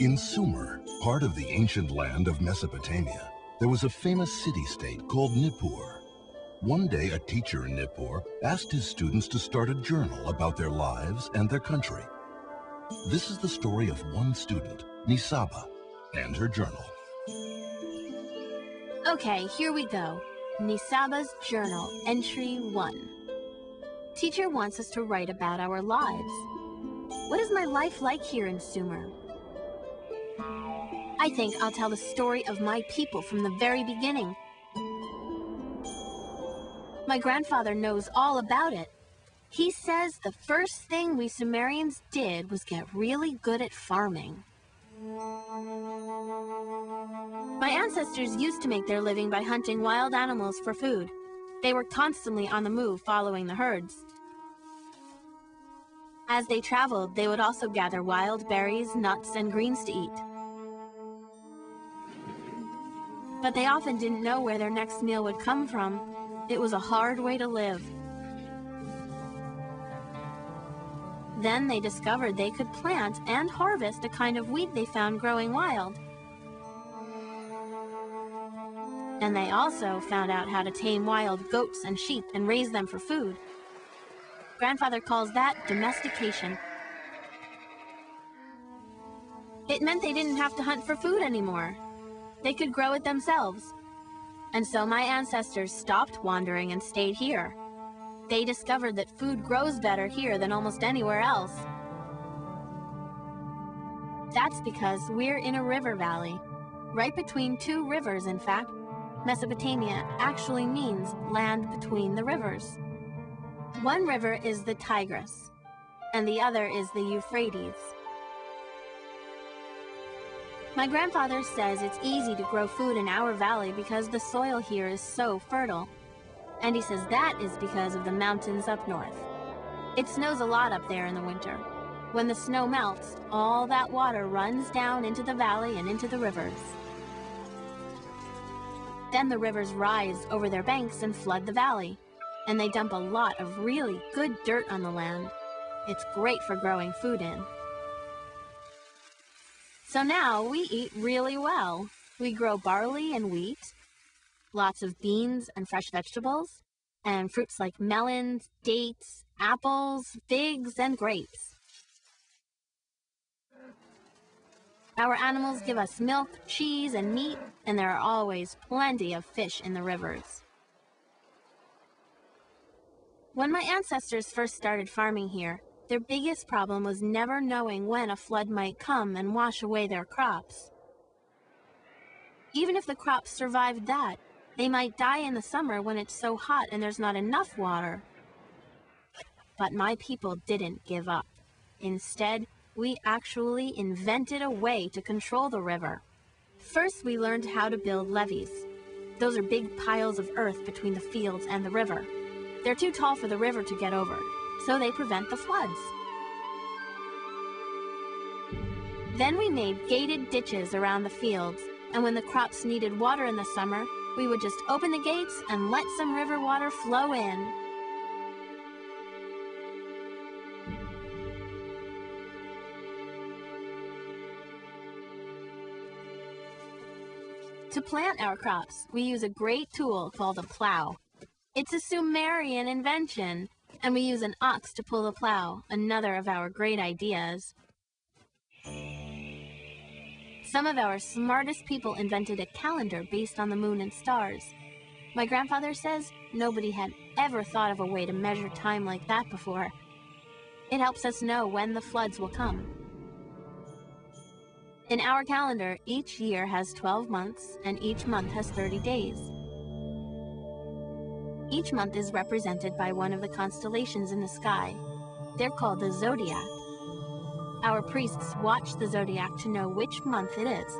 In Sumer, part of the ancient land of Mesopotamia, there was a famous city-state called Nippur. One day, a teacher in Nippur asked his students to start a journal about their lives and their country. This is the story of one student, Nisaba, and her journal. Okay, here we go. Nisaba's Journal, Entry 1. Teacher wants us to write about our lives. What is my life like here in Sumer? I think I'll tell the story of my people from the very beginning. My grandfather knows all about it. He says the first thing we Sumerians did was get really good at farming. My ancestors used to make their living by hunting wild animals for food. They were constantly on the move following the herds. As they traveled, they would also gather wild berries, nuts, and greens to eat. But they often didn't know where their next meal would come from. It was a hard way to live. Then they discovered they could plant and harvest a kind of wheat they found growing wild. And they also found out how to tame wild goats and sheep and raise them for food. Grandfather calls that domestication. It meant they didn't have to hunt for food anymore. They could grow it themselves. And so my ancestors stopped wandering and stayed here. They discovered that food grows better here than almost anywhere else. That's because we're in a river valley, right between two rivers, in fact. Mesopotamia actually means land between the rivers. One river is the Tigris, and the other is the Euphrates. My grandfather says it's easy to grow food in our valley because the soil here is so fertile. And he says that is because of the mountains up north. It snows a lot up there in the winter. When the snow melts, all that water runs down into the valley and into the rivers. Then the rivers rise over their banks and flood the valley. And they dump a lot of really good dirt on the land. It's great for growing food in. So now we eat really well. We grow barley and wheat, lots of beans and fresh vegetables, and fruits like melons, dates, apples, figs, and grapes. Our animals give us milk, cheese, and meat, and there are always plenty of fish in the rivers. When my ancestors first started farming here, their biggest problem was never knowing when a flood might come and wash away their crops. Even if the crops survived that, they might die in the summer when it's so hot and there's not enough water. But my people didn't give up. Instead, we actually invented a way to control the river. First, we learned how to build levees. Those are big piles of earth between the fields and the river. They're too tall for the river to get over, so they prevent the floods. Then we made gated ditches around the fields, and when the crops needed water in the summer, we would just open the gates and let some river water flow in. To plant our crops, we use a great tool called a plow. It's a Sumerian invention, and we use an ox to pull the plow, another of our great ideas. Some of our smartest people invented a calendar based on the moon and stars. My grandfather says nobody had ever thought of a way to measure time like that before. It helps us know when the floods will come. In our calendar, each year has 12 months, and each month has 30 days. Each month is represented by one of the constellations in the sky. They're called the zodiac. Our priests watch the zodiac to know which month it is.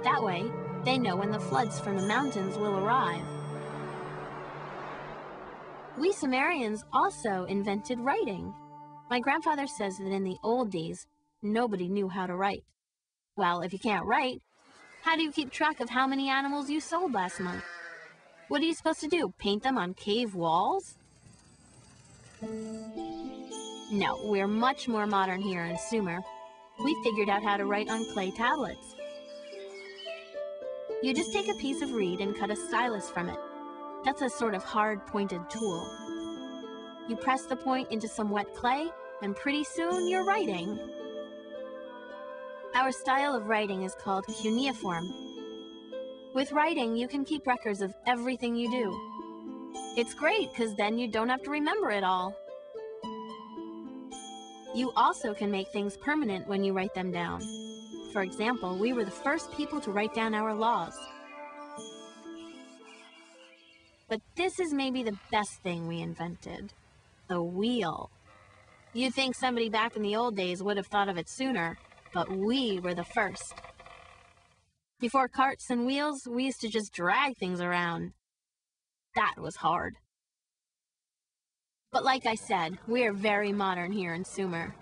That way, they know when the floods from the mountains will arrive. We Sumerians also invented writing. My grandfather says that in the old days, nobody knew how to write. Well, if you can't write, how do you keep track of how many animals you sold last month? What are you supposed to do, paint them on cave walls? No, we're much more modern here in Sumer. we figured out how to write on clay tablets. You just take a piece of reed and cut a stylus from it. That's a sort of hard pointed tool. You press the point into some wet clay, and pretty soon you're writing. Our style of writing is called cuneiform. With writing, you can keep records of everything you do. It's great because then you don't have to remember it all. You also can make things permanent when you write them down. For example, we were the first people to write down our laws. But this is maybe the best thing we invented: the wheel. You'd think somebody back in the old days would have thought of it sooner, but we were the first. Before carts and wheels, we used to just drag things around. That was hard. But like I said, we are very modern here in Sumer.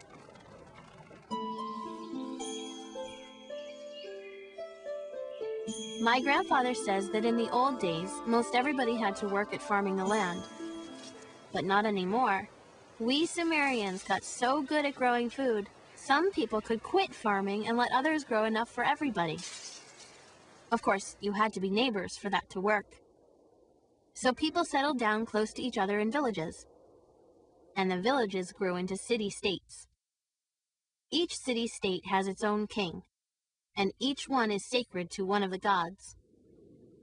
My grandfather says that in the old days, most everybody had to work at farming the land. But not anymore. We Sumerians got so good at growing food, some people could quit farming and let others grow enough for everybody. Of course, you had to be neighbors for that to work. So people settled down close to each other in villages. And the villages grew into city-states. Each city-state has its own king, and each one is sacred to one of the gods.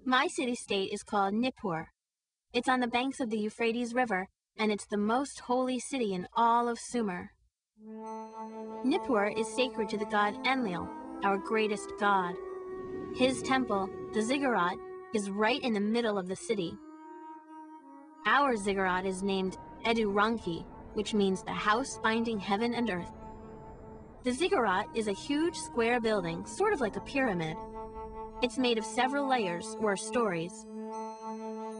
My city-state is called Nippur. It's on the banks of the Euphrates River, and it's the most holy city in all of Sumer. Nippur is sacred to the god Enlil, our greatest god. His temple, the ziggurat, is right in the middle of the city. Our ziggurat is named Eduranki, which means the house binding heaven and earth. The ziggurat is a huge square building, sort of like a pyramid. It's made of several layers, or stories.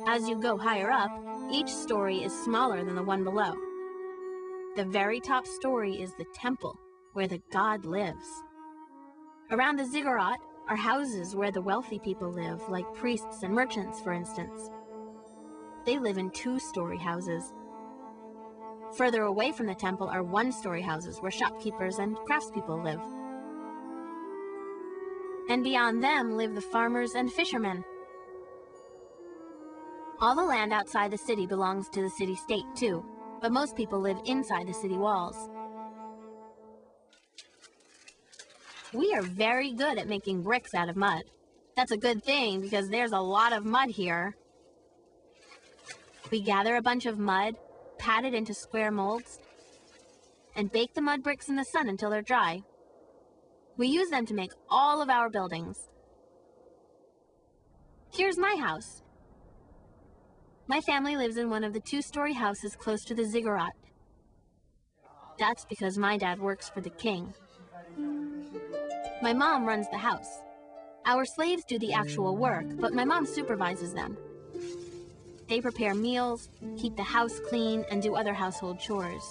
As you go higher up, each story is smaller than the one below. The very top story is the temple, where the god lives. Around the ziggurat are houses where the wealthy people live, like priests and merchants, for instance. They live in two-story houses. Further away from the temple are one-story houses where shopkeepers and craftspeople live. And beyond them live the farmers and fishermen. All the land outside the city belongs to the city-state too, but most people live inside the city walls. We are very good at making bricks out of mud. That's a good thing because there's a lot of mud here. We gather a bunch of mud, pat it into square molds, and bake the mud bricks in the sun until they're dry. We use them to make all of our buildings. Here's my house. My family lives in one of the two-story houses close to the ziggurat. That's because my dad works for the king. My mom runs the house. Our slaves do the actual work, but my mom supervises them. They prepare meals, keep the house clean, and do other household chores.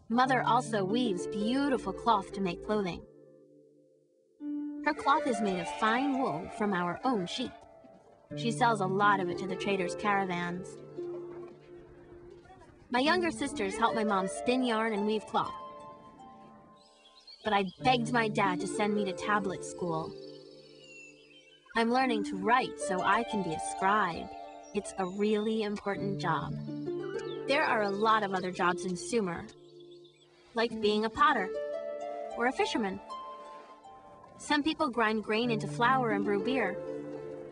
Mother also weaves beautiful cloth to make clothing. Her cloth is made of fine wool from our own sheep. She sells a lot of it to the traders' caravans. My younger sisters help my mom spin yarn and weave cloth. But I begged my dad to send me to tablet school. I'm learning to write so I can be a scribe. It's a really important job. There are a lot of other jobs in Sumer, like being a potter or a fisherman. Some people grind grain into flour and brew beer.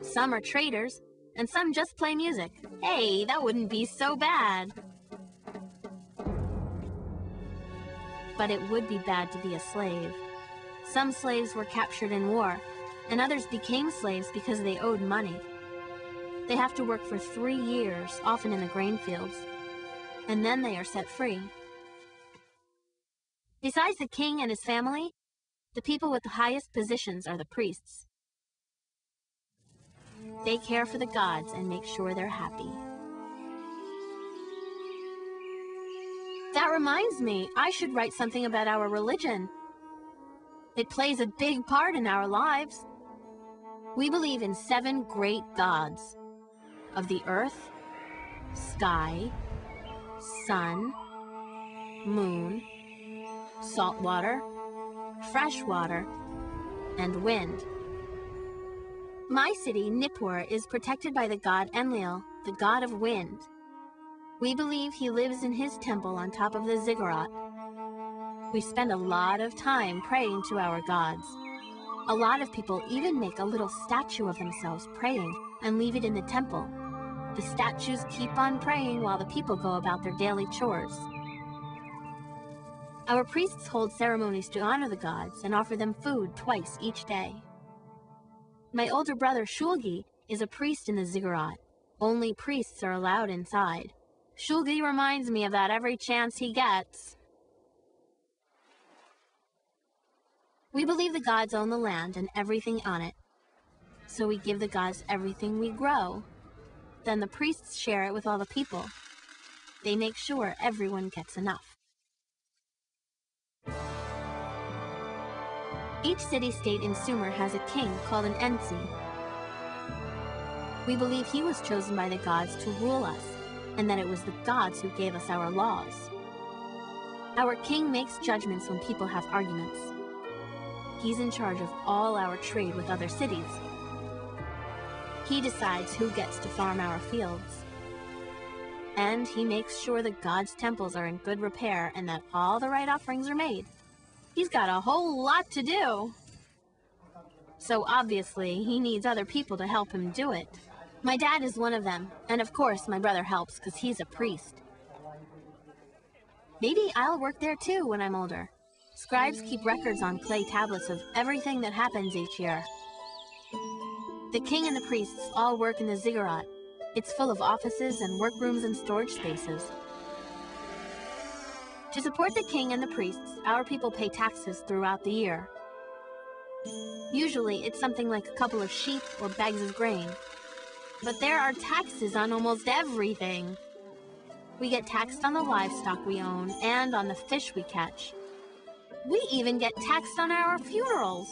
Some are traders, and some just play music. Hey, that wouldn't be so bad. But it would be bad to be a slave. Some slaves were captured in war, and others became slaves because they owed money. They have to work for 3 years, often in the grain fields, and then they are set free. Besides the king and his family, the people with the highest positions are the priests. They care for the gods and make sure they're happy. That reminds me, I should write something about our religion. It plays a big part in our lives. We believe in 7 great gods of the earth, sky, sun, moon, salt water, fresh water, and wind. My city, Nippur, is protected by the god Enlil, the god of wind. We believe he lives in his temple on top of the ziggurat. We spend a lot of time praying to our gods. A lot of people even make a little statue of themselves praying and leave it in the temple. The statues keep on praying while the people go about their daily chores. Our priests hold ceremonies to honor the gods and offer them food twice each day. My older brother Shulgi is a priest in the ziggurat. Only priests are allowed inside. Shulgi reminds me of that every chance he gets. We believe the gods own the land and everything on it. So we give the gods everything we grow. Then the priests share it with all the people. They make sure everyone gets enough. Each city-state in Sumer has a king called an Ensi. We believe he was chosen by the gods to rule us, and that it was the gods who gave us our laws. Our king makes judgments when people have arguments. He's in charge of all our trade with other cities. He decides who gets to farm our fields. And he makes sure the gods' temples are in good repair and that all the right offerings are made. He's got a whole lot to do. So obviously, he needs other people to help him do it. My dad is one of them, and of course my brother helps because he's a priest. Maybe I'll work there too when I'm older. Scribes keep records on clay tablets of everything that happens each year. The king and the priests all work in the ziggurat. It's full of offices and workrooms and storage spaces. To support the king and the priests, our people pay taxes throughout the year. Usually, it's something like a couple of sheep or bags of grain. But there are taxes on almost everything. We get taxed on the livestock we own and on the fish we catch. We even get taxed on our funerals.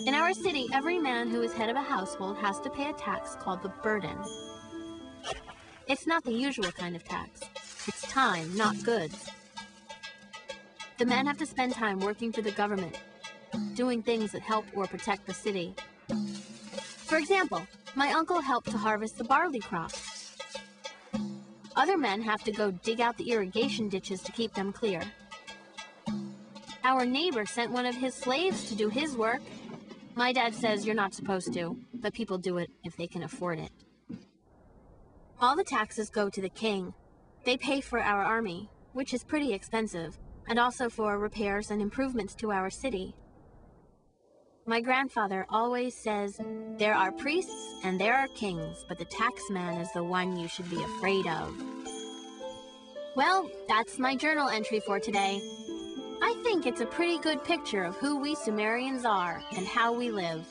In our city, every man who is head of a household has to pay a tax called the burden. It's not the usual kind of tax. It's time, not goods. The men have to spend time working for the government, doing things that help or protect the city. For example, my uncle helped to harvest the barley crop. Other men have to go dig out the irrigation ditches to keep them clear. Our neighbor sent one of his slaves to do his work. My dad says you're not supposed to, but people do it if they can afford it. All the taxes go to the king. They pay for our army, which is pretty expensive, and also for repairs and improvements to our city. My grandfather always says, there are priests and there are kings, but the taxman is the one you should be afraid of. Well, that's my journal entry for today. I think it's a pretty good picture of who we Sumerians are and how we live.